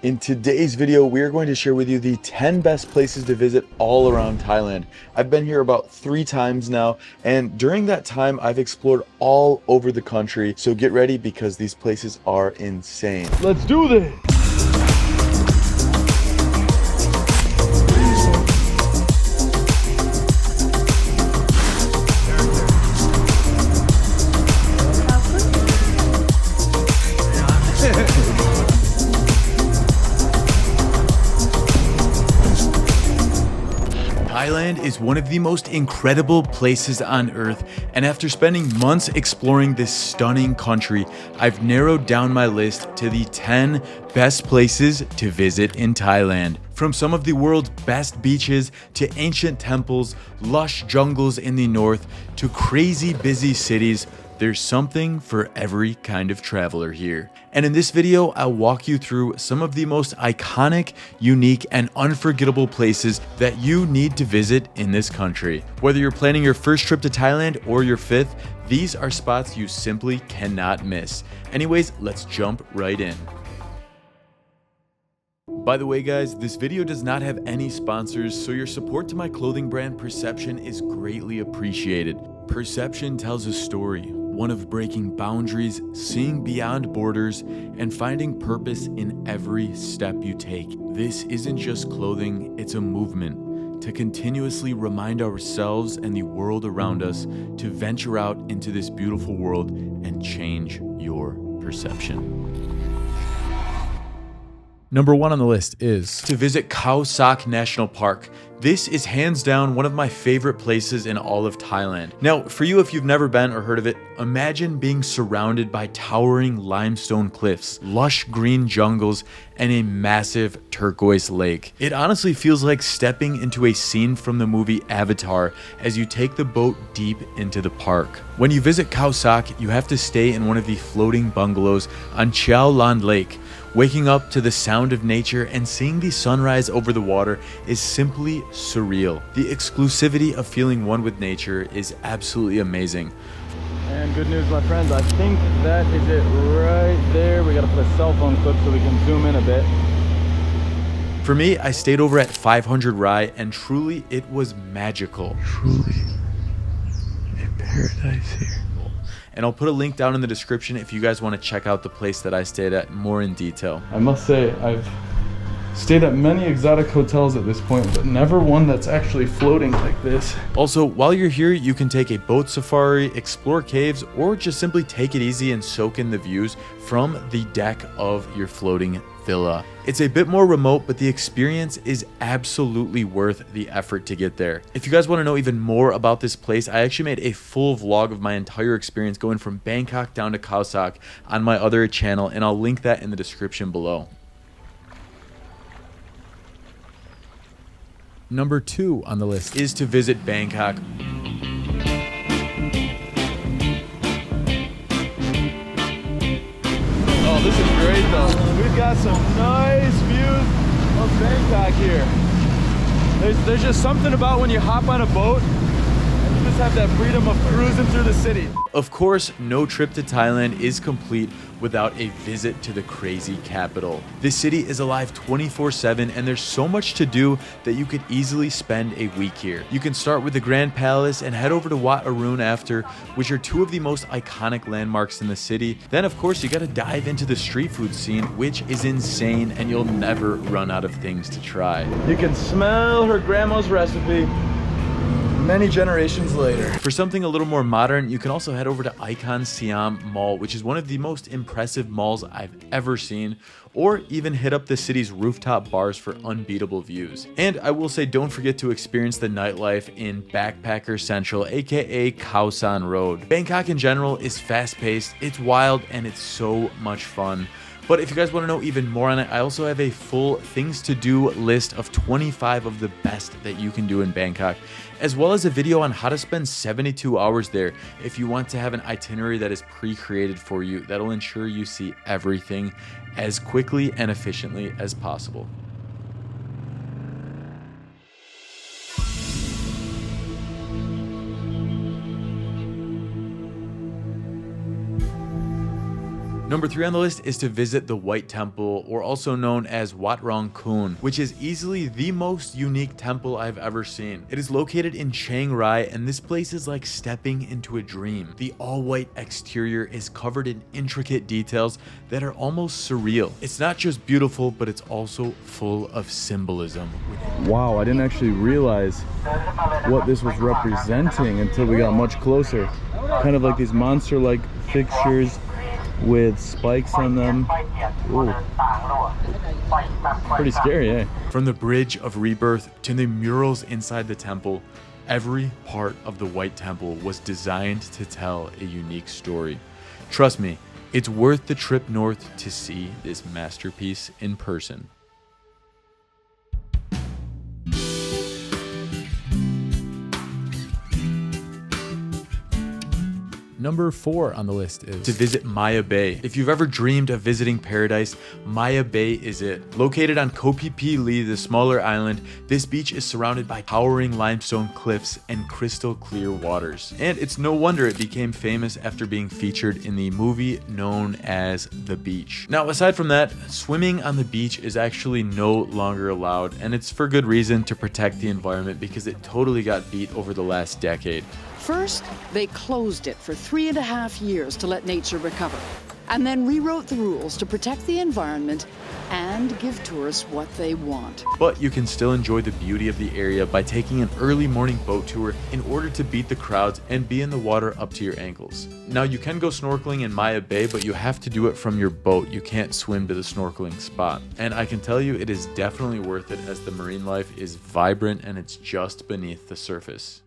In today's video, we are going to share with you the 10 best places to visit all around Thailand. I've been here about 3 times now, and during that time, I've explored all over the country. So get ready because these places are insane. Let's do this! Thailand is one of the most incredible places on earth, and after spending months exploring this stunning country, I've narrowed down my list to the 10 best places to visit in Thailand. From some of the world's best beaches to ancient temples, lush jungles in the north, to crazy busy cities, there's something for every kind of traveler here. And in this video, I'll walk you through some of the most iconic, unique, and unforgettable places that you need to visit in this country. Whether you're planning your first trip to Thailand or your 5th, these are spots you simply cannot miss. Anyways, let's jump right in. By the way guys, this video does not have any sponsors, so your support to my clothing brand Perception is greatly appreciated. Perception tells a story, one of breaking boundaries, seeing beyond borders, and finding purpose in every step you take. This isn't just clothing, it's a movement to continuously remind ourselves and the world around us to venture out into this beautiful world and change your perception. Number 1 on the list is to visit Khao National Park. This is hands down one of my favorite places in all of Thailand. Now, for you, if you've never been or heard of it, imagine being surrounded by towering limestone cliffs, lush green jungles, and a massive turquoise lake. It honestly feels like stepping into a scene from the movie Avatar as you take the boat deep into the park. When you visit Khao, you have to stay in one of the floating bungalows on Chiao Lan Lake. Waking up to the sound of nature and seeing the sunrise over the water is simply surreal. The exclusivity of feeling one with nature is absolutely amazing. And good news, my friends, I think that is it right there. We gotta put a cell phone clip so we can zoom in a bit. For me, I stayed over at 500 Rai, and truly it was magical. Truly a paradise here. And I'll put a link down in the description if you guys want to check out the place that I stayed at more in detail. I must say, I've stayed at many exotic hotels at this point, but never one that's actually floating like this. Also, while you're here, you can take a boat safari, explore caves, or just simply take it easy and soak in the views from the deck of your floating villa. It's a bit more remote, but the experience is absolutely worth the effort to get there. If you guys want to know even more about this place, I actually made a full vlog of my entire experience going from Bangkok down to Khao on my other channel, and I'll link that in the description below. Number 2 on the list is to visit Bangkok. Oh, this is great though. We've got some nice views of Bangkok here. There's just something about when you hop on a boat and you just have that freedom of cruising through the city. Of course, no trip to Thailand is complete without a visit to the crazy capital. This city is alive 24/7, and there's so much to do that you could easily spend a week here. You can start with the Grand Palace and head over to Wat Arun after, which are 2 of the most iconic landmarks in the city. Then of course you gotta dive into the street food scene, which is insane, and you'll never run out of things to try. You can smell her grandma's recipe many generations later. For something a little more modern, you can also head over to Icon Siam Mall, which is one of the most impressive malls I've ever seen, or even hit up the city's rooftop bars for unbeatable views. And I will say, don't forget to experience the nightlife in Backpacker Central, aka Khao San Road. Bangkok in general is fast-paced, it's wild, and it's so much fun. But if you guys want to know even more on it, I also have a full things to do list of 25 of the best that you can do in Bangkok, as well as a video on how to spend 72 hours there if you want to have an itinerary that is pre-created for you that'll ensure you see everything as quickly and efficiently as possible. Number 3 on the list is to visit the White Temple, or also known as Wat Rong Khun, which is easily the most unique temple I've ever seen. It is located in Chiang Rai, and this place is like stepping into a dream. The all-white exterior is covered in intricate details that are almost surreal. It's not just beautiful, but it's also full of symbolism. Wow, I didn't actually realize what this was representing until we got much closer. Kind of like these monster-like fixtures with spikes on them. Ooh. Pretty scary, eh? From the Bridge of Rebirth to the murals inside the temple, every part of the White Temple was designed to tell a unique story. Trust me, it's worth the trip north to see this masterpiece in person. Number 4 on the list is to visit Maya Bay. If you've ever dreamed of visiting paradise, Maya Bay is it. Located on Koh Phi Phi, the smaller island, this beach is surrounded by towering limestone cliffs and crystal clear waters. And it's no wonder it became famous after being featured in the movie known as The Beach. Now, aside from that, swimming on the beach is actually no longer allowed, and it's for good reason, to protect the environment, because it totally got beat over the last decade. First, they closed it for 3.5 years to let nature recover, and then rewrote the rules to protect the environment and give tourists what they want. But you can still enjoy the beauty of the area by taking an early morning boat tour in order to beat the crowds and be in the water up to your ankles. Now, you can go snorkeling in Maya Bay, but you have to do it from your boat. You can't swim to the snorkeling spot. And I can tell you, it is definitely worth it, as the marine life is vibrant and it's just beneath the surface.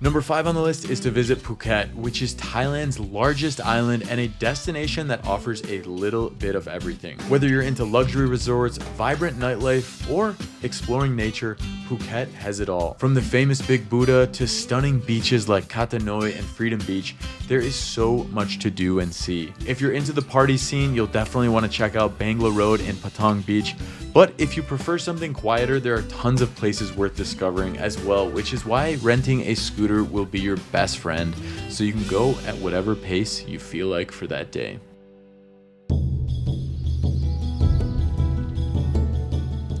Number 5 on the list is to visit Phuket, which is Thailand's largest island and a destination that offers a little bit of everything. Whether you're into luxury resorts, vibrant nightlife, or exploring nature, Phuket has it all. From the famous Big Buddha to stunning beaches like Katanoi and Freedom Beach, there is so much to do and see. If you're into the party scene, you'll definitely want to check out Bangla Road and Patong Beach. But if you prefer something quieter, there are tons of places worth discovering as well, which is why renting a scooter will be your best friend, so you can go at whatever pace you feel like for that day.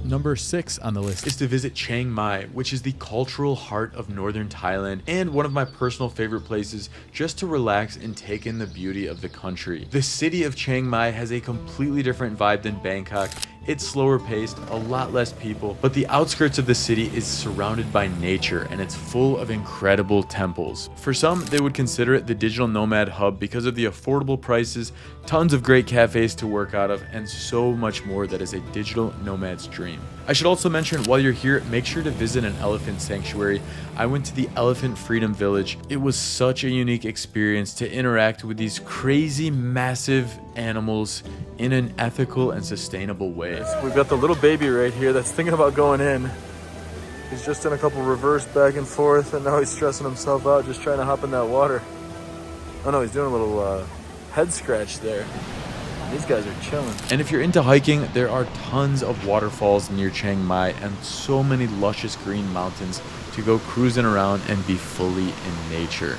Number 6 on the list is to visit Chiang Mai, which is the cultural heart of northern Thailand and one of my personal favorite places just to relax and take in the beauty of the country. The city of Chiang Mai has a completely different vibe than Bangkok. It's slower paced, a lot less people, but the outskirts of the city is surrounded by nature and it's full of incredible temples. For some, they would consider it the digital nomad hub because of the affordable prices, tons of great cafes to work out of, and so much more that is a digital nomad's dream. I should also mention, while you're here, make sure to visit an elephant sanctuary. I went to the Elephant Freedom Village. It was such a unique experience to interact with these crazy, massive animals in an ethical and sustainable way. We've got the little baby right here that's thinking about going in. He's just done a couple reverse back and forth, and now he's stressing himself out just trying to hop in that water. Oh no, he's doing a little head scratch there. These guys are chilling. And if you're into hiking, there are tons of waterfalls near Chiang Mai and so many luscious green mountains to go cruising around and be fully in nature.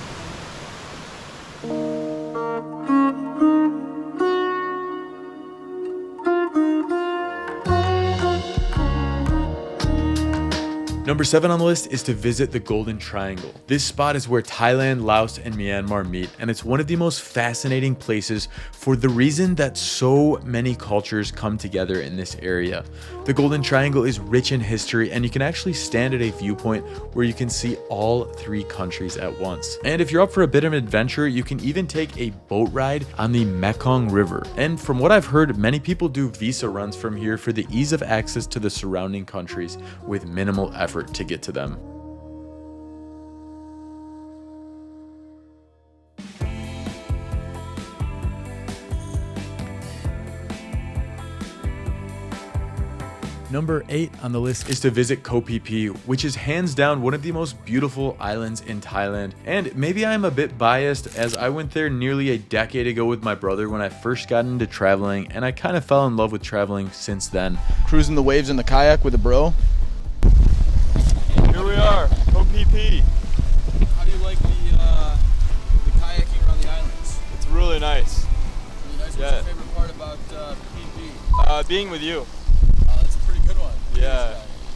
Number 7 on the list is to visit the Golden Triangle. This spot is where Thailand, Laos, and Myanmar meet, and it's one of the most fascinating places for the reason that so many cultures come together in this area. The Golden Triangle is rich in history, and you can actually stand at a viewpoint where you can see all 3 countries at once. And if you're up for a bit of an adventure, you can even take a boat ride on the Mekong River. And from what I've heard, many people do visa runs from here for the ease of access to the surrounding countries with minimal effort to get to them. Number 8 on the list is to visit Koh Phi Phi, which is hands down one of the most beautiful islands in Thailand. And maybe I'm a bit biased, as I went there nearly a decade ago with my brother when I first got into traveling, and I kind of fell in love with traveling since then. Cruising the waves in the kayak with a bro. Here we are, Koh Phi Phi. really nice. Really nice. What's Yeah. your favorite part about PV? Being with you. That's a pretty good one. Yeah.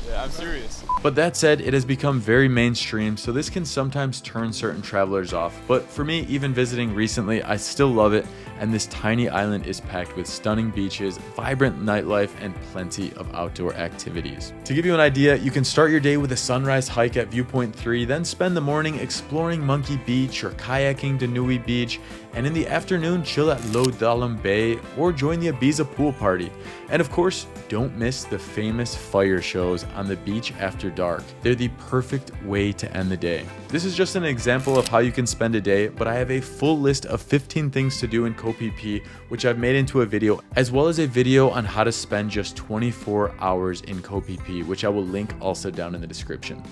Yeah, I'm serious. But that said, it has become very mainstream, so this can sometimes turn certain travelers off. But for me, even visiting recently, I still love it, and this tiny island is packed with stunning beaches, vibrant nightlife, and plenty of outdoor activities. To give you an idea, you can start your day with a sunrise hike at Viewpoint 3, then spend the morning exploring Monkey Beach or kayaking to Nui Beach, and in the afternoon, chill at Lo Dalam Bay or join the Ibiza pool party. And of course, don't miss the famous fire shows on the beach after dark. They're the perfect way to end the day. This is just an example of how you can spend a day, but I have a full list of 15 things to do in Koh Phi Phi, which I've made into a video, as well as a video on how to spend just 24 hours in Koh Phi Phi, which I will link also down in the description.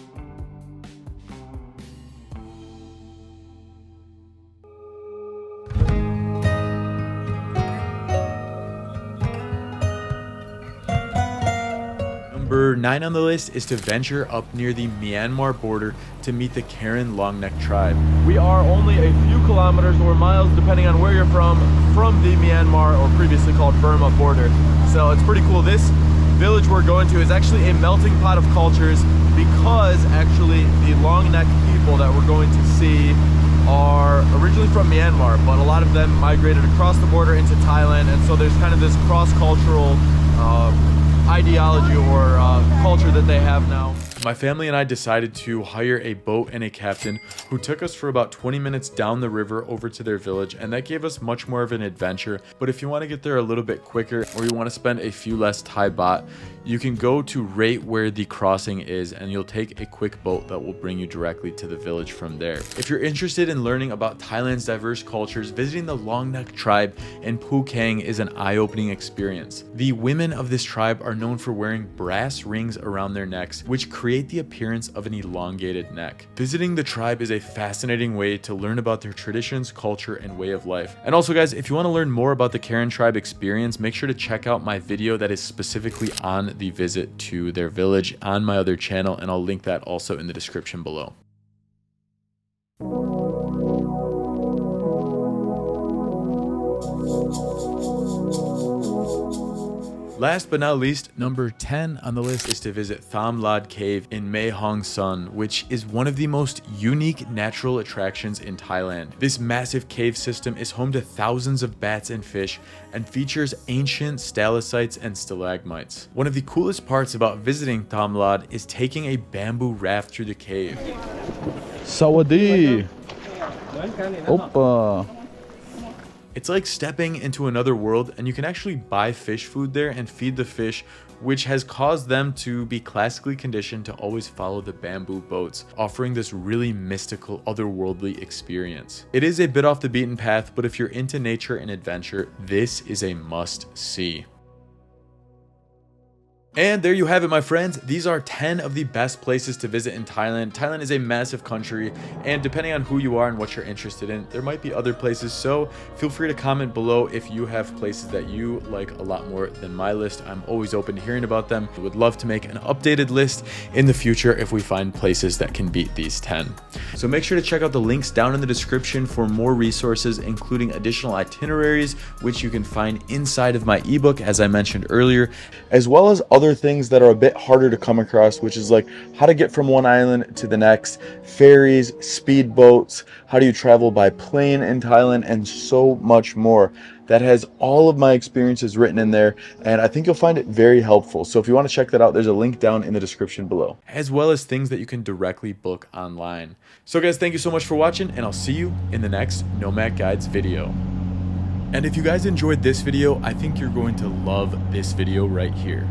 Number 9 on the list is to venture up near the Myanmar border to meet the Karen Longneck tribe. We are only a few kilometers or miles, depending on where you're from the Myanmar, or previously called Burma, border. So it's pretty cool. This village we're going to is actually a melting pot of cultures, because actually the Longneck people that we're going to see are originally from Myanmar, but a lot of them migrated across the border into Thailand, and so there's kind of this cross-cultural ideology or culture that they have now. My family and I decided to hire a boat and a captain who took us for about 20 minutes down the river over to their village, and that gave us much more of an adventure. But if you want to get there a little bit quicker, or you want to spend a few less Thai baht, you can go to right where the crossing is, and you'll take a quick boat that will bring you directly to the village from there. If you're interested in learning about Thailand's diverse cultures, visiting the Longneck tribe in Phu Keng is an eye-opening experience. The women of this tribe are known for wearing brass rings around their necks, which create the appearance of an elongated neck. Visiting the tribe is a fascinating way to learn about their traditions, culture, and way of life. And also guys, if you want to learn more about the Karen tribe experience, make sure to check out my video that is specifically on the visit to their village on my other channel, and I'll link that also in the description below. Last but not least, number 10 on the list is to visit Tham Lod Cave in Mae Hong Son, which is one of the most unique natural attractions in Thailand. This massive cave system is home to thousands of bats and fish, and features ancient stalactites and stalagmites. One of the coolest parts about visiting Tham Lod is taking a bamboo raft through the cave. Sawadee. Oppa. It's like stepping into another world, and you can actually buy fish food there and feed the fish, which has caused them to be classically conditioned to always follow the bamboo boats, offering this really mystical, otherworldly experience. It is a bit off the beaten path, but if you're into nature and adventure, this is a must-see. And there you have it, my friends. These are 10 of the best places to visit in Thailand. Thailand is a massive country, and depending on who you are and what you're interested in, there might be other places. So feel free to comment below if you have places that you like a lot more than my list. I'm always open to hearing about them. I would love to make an updated list in the future if we find places that can beat these 10. So make sure to check out the links down in the description for more resources, including additional itineraries, which you can find inside of my ebook, as I mentioned earlier, as well as other things that are a bit harder to come across, which is like how to get from one island to the next, ferries, speedboats, how do you travel by plane in Thailand, and so much more. That has all of my experiences written in there, and I think you'll find it very helpful. So if you want to check that out, there's a link down in the description below, as well as things that you can directly book online. So guys, thank you so much for watching, and I'll see you in the next Nomac Guides video. And if you guys enjoyed this video, I think you're going to love this video right here.